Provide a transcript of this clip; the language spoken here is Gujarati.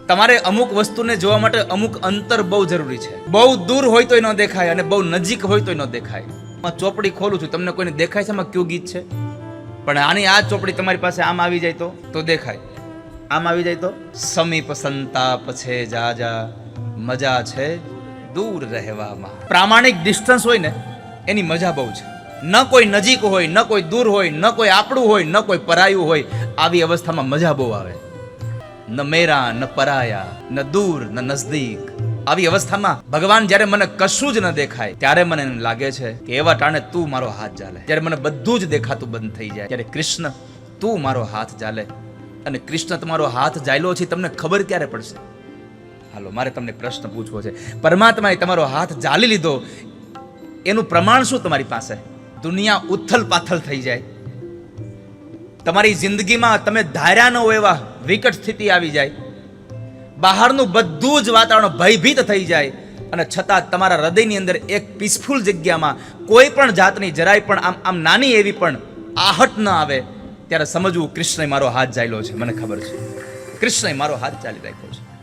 તમારે અમુક વસ્તુને જોવા માટે અમુક અંતર બહુ જરૂરી છે. બહુ દૂર હોય તોય ન દેખાય અને બહુ નજીક હોય તોય ન દેખાય. ચોપડી ખોલું છું, તમને કોઈને દેખાય છે આમાં કયું ગીત છે? પણ આની આ ચોપડી તમારી પાસે આમ આવી જાય તો દેખાય. આમ આવી જાય તો સમીપ સંતાપ છે જાજા, મજા છે દૂર રહેવામાં. પ્રામાણિક ડિસ્ટન્સ હોય ને એની મજા બહુ છે. ન કોઈ નજીક હોય, ન કોઈ દૂર હોય, ન કોઈ આપણું હોય, ન કોઈ પરાયું હોય. આવી અવસ્થામાં મજા બહુ આવે. ન મેરા ન પરાયા, ન દૂર ન નજદીક. આવી અવસ્થામાં ભગવાન જ્યારે મને કશું જ ન દેખાય ત્યારે મને એમ લાગે છે કે એવા ટાણે તું મારો હાથ ચાલે. જ્યારે મને બધું જ દેખાતું બંધ થઈ જાય ત્યારે કૃષ્ણ તું મારો હાથ ચાલે. અને કૃષ્ણ તમારો હાથ ચાલ્યો છે તમને ખબર ક્યારે પડશે? હાલો, મારે તમને પ્રશ્ન પૂછવો છે. પરમાત્માએ તમારો હાથ ચાલી લીધો એનું પ્રમાણ શું તમારી પાસે? દુનિયા ઉથલ પાથલ થઈ જાય, તમારી જિંદગીમાં તમે ધાર્યા ન હોય એવા વિકટ સ્થિતિ આવી જાય, બહારનું બધું જ વાતાવરણ ભયભીત થઈ જાય, અને છતાં તમારા હૃદયની અંદર એક પીસફુલ જગ્યામાં કોઈ પણ જાતની જરાય પણ આમ નાની એવી પણ આહટ ન આવે, ત્યારે સમજવું કૃષ્ણએ મારો હાથ ચાલ્યો છે. મને ખબર છે કૃષ્ણએ મારો હાથ ચાલી રાખ્યો છે.